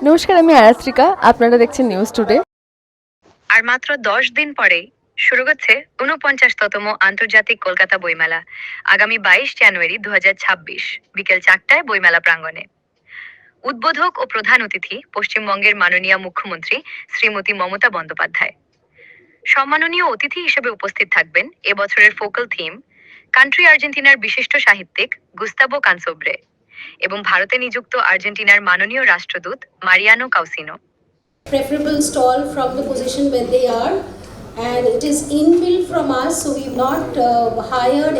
নমস্কার, আমি আয়াত্রিকা। আপনারা দেখছেন নিউজ টুডে। আর মাত্র 10 দিন পরেই শুরু হচ্ছে ৪৯তম আন্তর্জাতিক কলকাতা বইমেলা। আগামী 22 জানুয়ারি 2026 বিকেল 4টায় বইমেলা প্রাঙ্গণে। উদ্বোধক ও প্রধান অতিথি পশ্চিমবঙ্গের মাননীয় মুখ্যমন্ত্রী শ্রীমতী মমতা বন্দ্যোপাধ্যায়। সম্মাননীয় অতিথি হিসেবে উপস্থিত থাকবেন এবছরের ফোকাল থিম কান্ট্রি আর্জেন্টিনার বিশিষ্ট সাহিত্যিক গুস্তাভো কানসোব্রে এবং ভারতে নিযুক্ত আর্জেন্টিনার মাননীয় রাষ্ট্রদূত Mariano কাউসিনো। Preferable stall from the position where they are, and it is inbuilt from us, so we've not hired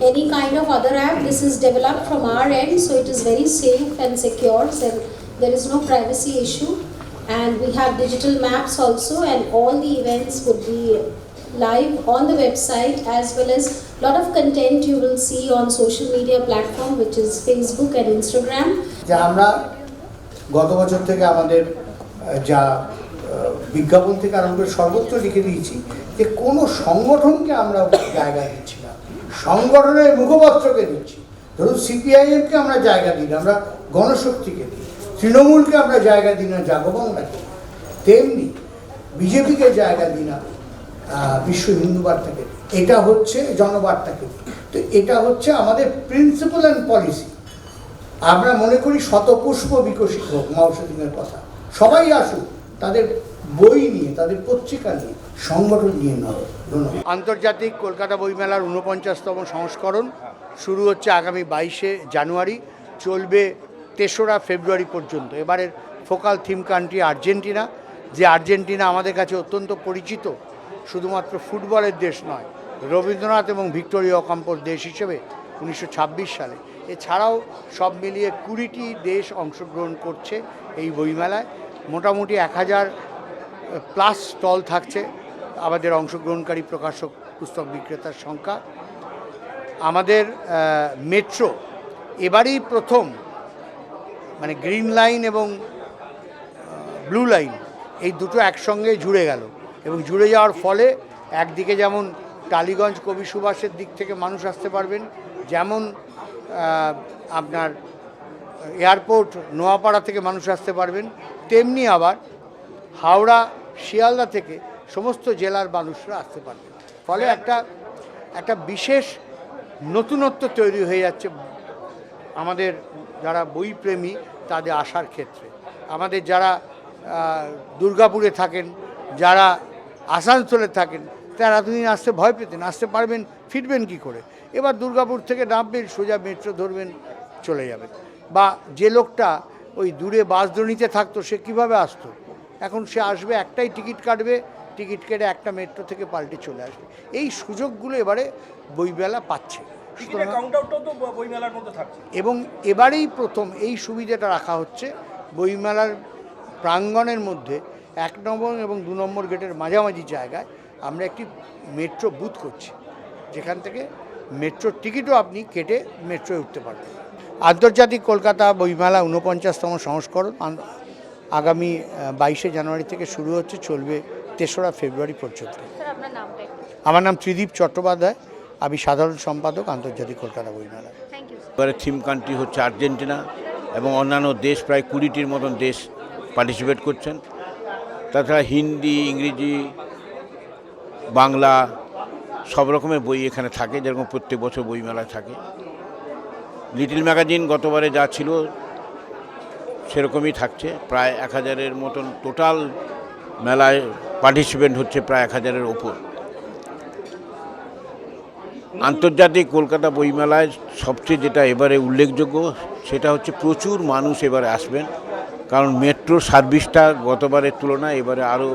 any kind of other app. This is developed from our end, so it is very safe and secure, so there is no privacy issue. And we have digital maps also, and all the events would be live on the website, as well as a lot of content you will see on social media platform, which is Facebook and Instagram. আমরা গত বছর থেকে আমাদের যা বিজ্ঞাপন থেকে আরম্ভ করে সর্বত্র লিখে দিয়েছি যে কোনো সংগঠনকে আমরা জায়গা দিচ্ছি না, সংগঠনের মুখপত্রকে দিচ্ছি। ধরুন সিপিআইএমকে আমরা জায়গা দিই না, আমরা গণশক্তিকে দিই। তৃণমূলকে আমরা জায়গা দিই না, জাগবাংলাকে। তেমনি বিজেপিকে জায়গা দিই না, বিশ্ব হিন্দু বার্তাকে। এটা হচ্ছে জনবার্তাকে। তো এটা হচ্ছে আমাদের প্রিন্সিপাল অ্যান্ড পলিসি। আমরা মনে করি শতপুষ্প বিকশিত হোক, মাওসেদিনের কথা। সবাই আসুক তাদের বই নিয়ে, তাদের পত্রিকা নিয়ে, সংগঠন নিয়ে নয়। আন্তর্জাতিক কলকাতা বইমেলার ৪৯তম সংস্করণ শুরু হচ্ছে আগামী 22শে জানুয়ারি, চলবে ৩রা ফেব্রুয়ারি পর্যন্ত। এবারের ফোকাল থিম কান্ট্রি আর্জেন্টিনা, যে আর্জেন্টিনা আমাদের কাছে অত্যন্ত পরিচিত, শুধুমাত্র ফুটবলের দেশ নয়, রবীন্দ্রনাথ এবং ভিক্টোরিয়া অকাম্পোর দেশ হিসেবে 1926 সালে। এছাড়াও সব মিলিয়ে 20টি দেশ অংশগ্রহণ করছে এই বইমেলায়। মোটামুটি 1000+ স্টল থাকছে আমাদের অংশগ্রহণকারী প্রকাশক, পুস্তক বিক্রেতার সংখ্যা। আমাদের মেট্রো এবারেই প্রথম, মানে গ্রিন লাইন এবং ব্লু লাইন এই দুটো একসঙ্গে জুড়ে গেল, এবং জুড়ে যাওয়ার ফলে একদিকে যেমন টালিগঞ্জ কবি সুভাষের দিক থেকে মানুষ আসতে পারবেন, যেমন আপনার এয়ারপোর্ট নোয়াপাড়া থেকে মানুষ আসতে পারবেন, তেমনি আবার হাওড়া শিয়ালদা থেকে সমস্ত জেলার মানুষরা আসতে পারবেন। ফলে একটা বিশেষ নতুনত্ব তৈরি হয়ে যাচ্ছে আমাদের যারা বইপ্রেমী তাদের আসার ক্ষেত্রে। আমাদের যারা দুর্গাপুরে থাকেন, যারা আসানসোলে থাকেন, তারা এতদিন আসতে ভয় পেতেন, আসতে পারবেন, ফিরবেন কি করে। এবার দুর্গাপুর থেকে নামবেন, সোজা মেট্রো ধরবেন, চলে যাবেন। বা যে লোকটা ওই দূরে বাসদনিতে থাকতো, সে কিভাবে আসতো, এখন সে আসবে, একটাই টিকিট কাটবে, টিকিট কেটে একটা মেট্রো থেকে পাল্টে চলে আসবে। এই সুযোগগুলো এবারে বইমেলা পাচ্ছে, এবং এবারেই প্রথম এই সুবিধাটা রাখা হচ্ছে বইমেলার প্রাঙ্গণের মধ্যে 1 নম্বর এবং 2 নম্বর গেটের মাঝামাঝি জায়গায় আমরা একটি মেট্রো বুথ করছি, যেখান থেকে মেট্রোর টিকিটও আপনি কেটে মেট্রোয় উঠতে পারবেন। আন্তর্জাতিক কলকাতা বইমেলা 49তম সংস্করণ আগামী 22শে জানুয়ারি থেকে শুরু হচ্ছে, চলবে 3রা ফেব্রুয়ারি পর্যন্ত। আমার নাম ত্রিদীপ চট্টোপাধ্যায়, আমি সাধারণ সম্পাদক, আন্তর্জাতিক কলকাতা বইমেলা। এবারে থিম কান্ট্রি হচ্ছে আর্জেন্টিনা, এবং অন্যান্য দেশ প্রায় 20টির মতন দেশ পার্টিসিপেট করছেন। তাছাড়া হিন্দি, ইংরেজি, বাংলা সব রকমের বই এখানে থাকে, যেরকম প্রত্যেক বছর বইমেলায় থাকে। লিটল ম্যাগাজিন গতবারে যা ছিল সেরকমই থাকছে, প্রায় 1000-এর মতন টোটাল মেলায় পার্টিসিপেন্ট হচ্ছে, প্রায় 1000-এর ওপর। আন্তর্জাতিক কলকাতা বইমেলায় সবচেয়ে যেটা এবারে উল্লেখযোগ্য সেটা হচ্ছে প্রচুর মানুষ এবারে আসবেন, কারণ মেট্রো সার্ভিসটা গতবারের তুলনায় এবারে আরও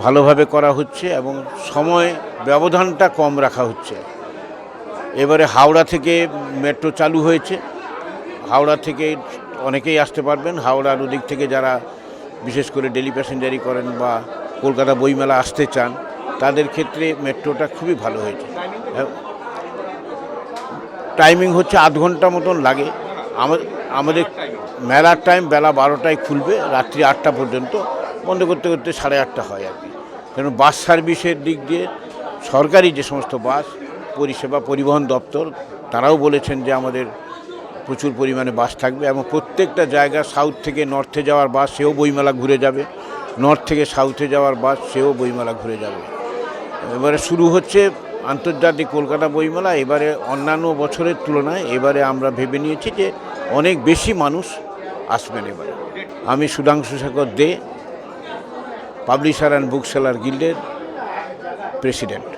ভালোভাবে করা হচ্ছে, এবং সময় ব্যবধানটা কম রাখা হচ্ছে। এবারে হাওড়া থেকে মেট্রো চালু হয়েছে, হাওড়া থেকে অনেকেই আসতে পারবেন। হাওড়ার ওদিক থেকে যারা বিশেষ করে ডেলি প্যাসেঞ্জারি করেন বা কলকাতা বইমেলা আসতে চান, তাদের ক্ষেত্রে মেট্রোটা খুবই ভালো হয়েছে। টাইমিং হচ্ছে আধ ঘন্টা মতন লাগে। আমাদের মেলার টাইম বেলা 12টায় খুলবে, রাত্রি 8টা পর্যন্ত, বন্ধ করতে করতে 8:30 হয় আর কি। কারণ বাস সার্ভিসের দিক দিয়ে সরকারি যে সমস্ত বাস পরিষেবা, পরিবহন দপ্তর, তারাও বলেছেন যে আমাদের প্রচুর পরিমাণে বাস থাকবে এবং প্রত্যেকটা জায়গা সাউথ থেকে নর্থে যাওয়ার বাস সেও বইমেলা ঘুরে যাবে, নর্থ থেকে সাউথে যাওয়ার বাস সেও বইমেলা ঘুরে যাবে। এবারে শুরু হচ্ছে আন্তর্জাতিক কলকাতা বইমেলা। এবারে অন্যান্য বছরের তুলনায় এবারে আমরা ভেবে নিয়েছি যে অনেক বেশি মানুষ আসবেন এবারে। আমি সুধাংশু শেখর দে, পাবলিশার অ্যান্ড বুক সেলার গিল্ডের প্রেসিডেন্ট।